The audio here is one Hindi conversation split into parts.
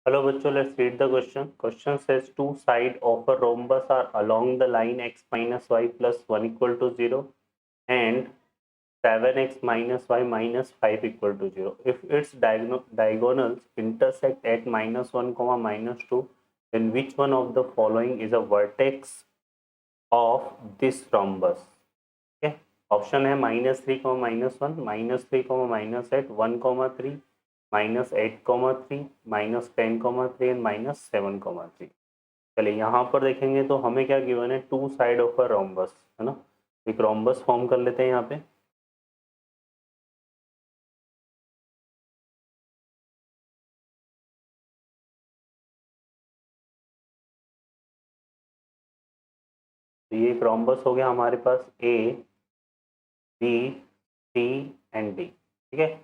Hello बच्चों, let's read the question. Question says two sides of a rhombus are along the line x minus y plus 1 equal to 0 and 7x minus y minus 5 equal to 0. If its diagonals intersect at minus 1 comma minus 2, then which one of the following is a vertex of this rhombus? Okay. Option है minus 3 comma minus 1, minus 3 comma minus 8, 1 comma 3, minus 8 comma 3, minus 10 comma 3 and minus 7 comma 3. चलिए यहाँ पर देखेंगे तो हमें क्या गिवन है, two side of a rhombus, है ना. एक रोम्बस फॉर्म कर लेते हैं यहाँ पे. तो ये एक रोम्बस हो गया हमारे पास A B C and D. ठीक है.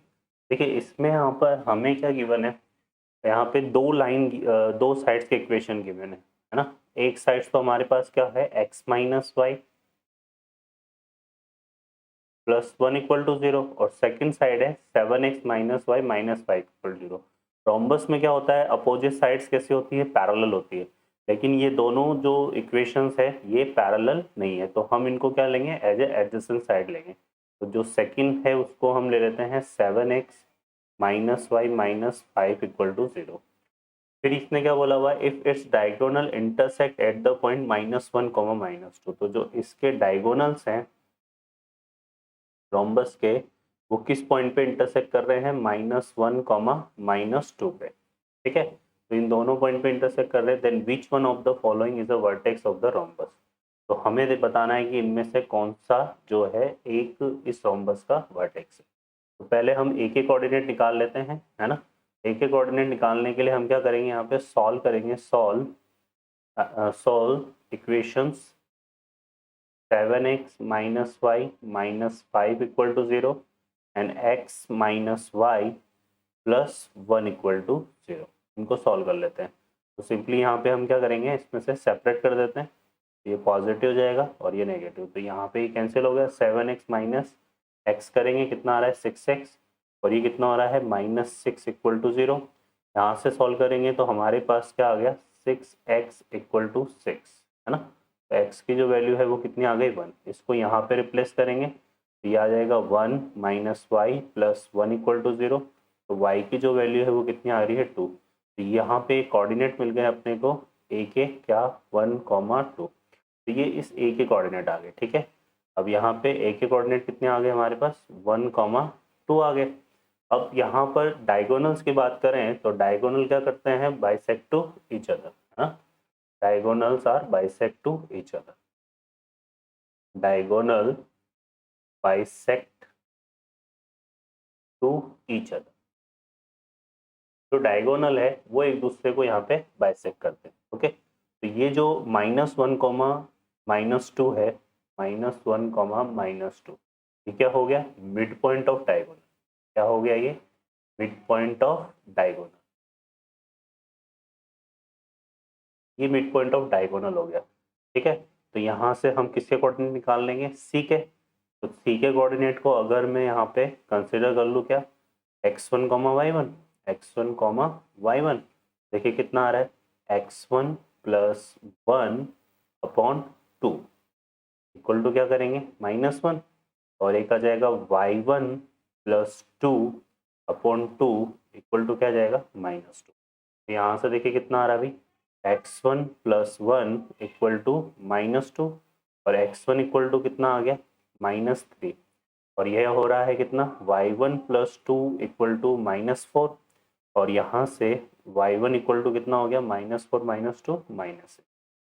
देखिए इसमें यहाँ पर हमें क्या गिवन है, यहाँ पे दो लाइन दो साइड्स के इक्वेशन गिवन है ना. एक साइड तो हमारे पास क्या है, x minus y plus 1 equal to 0 और सेकंड साइड है 7x minus y minus 5 equal to 0. Rhombus में क्या होता है, अपोजिट साइड्स कैसी होती है, पैरेलल होती है. लेकिन ये दोनों जो इक्वेशंस है ये पैरेलल नहीं है, तो हम इनको क्या लेंगे, एज ए एडजेसेंट साइड लेंगे. तो जो सेकंड है उसको हम ले लेते हैं 7x minus y minus 5 equal to 0. फिर इसने क्या बोला हुआ है, if its diagonal intersect at the point minus 1 comma minus 2. तो जो इसके डायगोनल्स हैं रोम्बस के, वो किस पॉइंट पे इंटरसेक्ट कर रहे हैं, माइनस 1 कॉमा माइनस 2 पे. ठीक है. तो इन दोनों पॉइंट पे इंटरसेक्ट कर रहे हैं. Then which one of the following is a vertex of the rhombus. तो हमें बताना है कि इनमें से कौन सा जो है एक इस रोम्बस का वर्टेक्स है. तो पहले हम एक एक कोऑर्डिनेट निकाल लेते हैं, है ना. एक एक कोऑर्डिनेट निकालने के लिए हम क्या करेंगे, यहाँ पे सॉल्व करेंगे. Solve equations 7x minus y minus 5 equal to 0 and x minus y plus 1 equal to 0. इनको सॉल्व कर लेते हैं. तो सिंपली यहाँ पे हम क्या करेंगे, इसमें से सेपरेट कर देते हैं. ये पॉजिटिव हो जाएगा और ये नेगेटिव, तो यहाँ पे ये कैंसिल हो गया. 7x माइनस एक्स करेंगे, कितना आ रहा है 6x, और ये कितना हो रहा है माइनस 6 इक्वल टू 0. यहाँ से सॉल्व करेंगे तो हमारे पास क्या आ गया, 6x इक्वल टू 6, है ना. तो x की जो वैल्यू है वो कितनी आ गई 1. इसको यहाँ पे रिप्लेस करेंगे तो ये आ जाएगा 1 minus y plus 1 equal to 0. तो y की जो वैल्यू है वो कितनी आ रही है 2. तो यहाँ पे कोऑर्डिनेट मिल गए अपने को a के क्या 1 कॉमा 2. तो ये इस a के कोऑर्डिनेट आ गए. ठीक है. अब यहाँ पे a के कोऑर्डिनेट कितने आ गए हमारे पास, 1 कॉमा 2 आ गए. अब यहाँ पर डायगोनल्स की बात करें तो डायगोनल क्या करते हैं, बाइसेक्ट टू ईच अदर, है ना. diagonals are bisect to each other. Diagonal bisect to each other. जो डायगोनल है वो एक दूसरे को यहाँ पे बाइसेक्ट करते हैं. ओके. तो ये जो माइनस 1 कॉमा माइनस 2 है, माइनस 1 कॉमा माइनस 2, ये क्या हो गया, मिड पॉइंट ऑफ डायगोनल. क्या हो गया ये, मिड पॉइंट ऑफ डायगोनल. ये मिड पॉइंट ऑफ डायगोनल हो गया. ठीक है. तो यहाँ से हम किसके कोऑर्डिनेट निकाल लेंगे, सी के. तो सी के कोऑर्डिनेट को अगर मैं यहाँ पे कंसिडर कर लूँ क्या, x1 comma y1, x1 comma y1. देखिए कितना आ रहा है, x1 plus 1 upon 2 equal to क्या करेंगे, माइनस 1, और एक आ जाएगा y1 plus 2 upon 2 equal to क्या जाएगा, माइनस 2. तो यहाँ से देखिए कितना आ रहा है अभी, x1 plus 1 equal to minus 2, और x1 इक्वल टू कितना आ गया, माइनस 3, और यह हो रहा है कितना, y1 plus 2 equal to minus 4, और यहाँ से y1 इक्वल टू कितना हो गया, माइनस 4 माइनस 2 माइनस 6.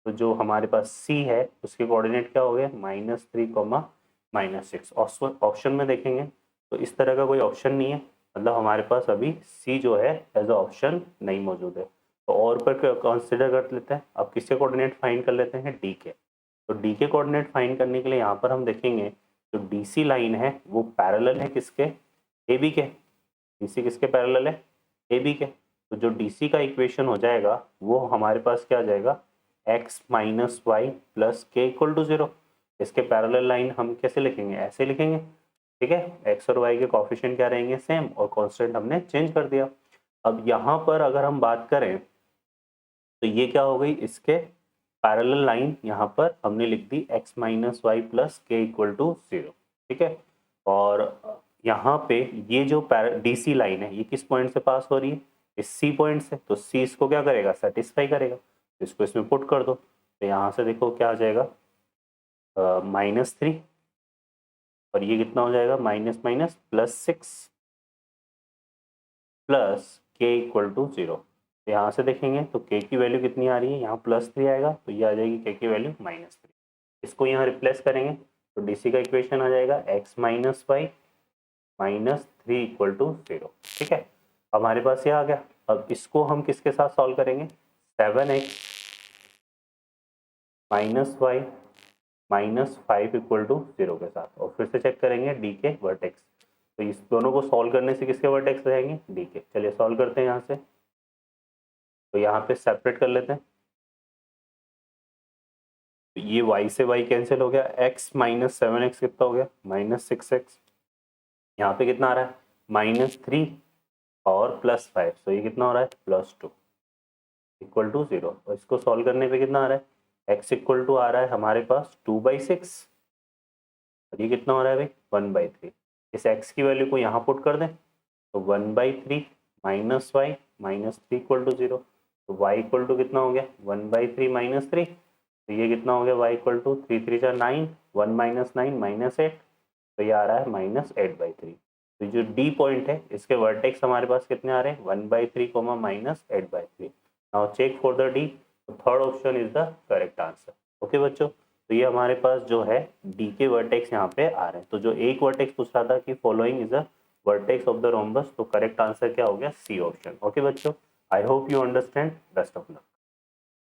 तो जो हमारे पास c है उसके कोऑर्डिनेट क्या हो गए, माइनस 3 कॉमा माइनस 6. ऑप्शन में देखेंगे तो इस तरह का कोई ऑप्शन नहीं है, मतलब हमारे पास अभी c जो है एज अ ऑप्शन नहीं मौजूद है. तो और पर कंसिडर कर लेते हैं. अब किसके कोऑर्डिनेट फाइंड कर लेते हैं, डी के. तो डी के कोऑर्डिनेट फाइंड करने के लिए यहाँ पर हम देखेंगे जो डी सी लाइन है वो पैरेलल है किसके, ए बी के. डी सी किसके पैरेलल है, ए बी के. तो जो डी सी का इक्वेशन हो जाएगा वो हमारे पास क्या आ जाएगा, x माइनस वाई प्लस के इक्वल टू 0. इसके पैरेलल लाइन हम कैसे लिखेंगे, ऐसे लिखेंगे. ठीक है. x और y के कोफिशिएंट क्या रहेंगे, सेम, और कांस्टेंट हमने चेंज कर दिया. अब यहाँ पर अगर हम बात करें तो ये क्या हो गई, इसके पैरेलल लाइन यहाँ पर हमने लिख दी x माइनस वाई प्लस के इक्वल टू 0, ठीक है। और यहाँ पे ये जो डीसी लाइन है ये किस पॉइंट से पास हो रही है, इस सी पॉइंट से, तो सी इसको क्या करेगा, सेटिस्फाई करेगा, तो इसको इसमें पुट कर दो, तो यहाँ से देखो क्या आ जाएगा, -3, और ये कितना हो जाएगा, माइनस माइनस +6 प्लस के इक्वल टू 0। यहाँ से देखेंगे तो के की वैल्यू कितनी आ रही है, यहाँ +3 आएगा, तो ये आ जाएगी के की वैल्यू -3। इसको यहाँ रिप्लेस करेंगे तो डीसी का इक्वेशन आ जाएगा x minus y -3 equal to 0, ठीक है। अब हमारे पास ये आ गया। अब इसको हम किसके साथ सॉल्व करेंगे, 7x minus Y -5 equal to 0 के साथ, और फिर से चेक करेंगे डी के वर्टेक्स। तो इस दोनों को सॉल्व करने से किसके वर्टेक्स रहेंगे, डी के। चलिए सॉल्व करते हैं यहाँ से, तो यहाँ पे सेपरेट कर लेते हैं। तो ये y से y कैंसिल हो गया, x माइनस 7x कितना हो गया, -6x। यहाँ पे कितना आ रहा है, -3 और +5, तो ये कितना हो रहा है, +2 इक्वल टू 0। और इसको सॉल्व करने पे कितना आ रहा है, x इक्वल टू आ रहा है हमारे पास 2/6, और ये कितना हो रहा है भाई, 1/3। इस x की वैल्यू को यहाँ पुट कर दें, तो 1/3 माइनस वाई -3 इक्वल टू 0, तो y इक्वल टू कितना हो गया, 1/3 -3, तो ये कितना हो गया, y इक्वल टू 3 3 जा 9, 1 माइनस 9 -8, तो ये आ रहा है -8/3। तो जो डी पॉइंट है इसके वर्टेक्स हमारे पास कितने आ रहे हैं, 1/3 -8/3। Now check for the D, third option is the correct answer. Okay बच्चों, तो ये हमारे पास जो है डी के वर्टेक्स यहाँ पे आ रहे हैं। तो जो एक वर्टेक्स पूछ रहा था कि following is the vertex of the rhombus, तो करेक्ट आंसर क्या हो गया, सी ऑप्शन। ओके बच्चों, I hope you understand, best of luck.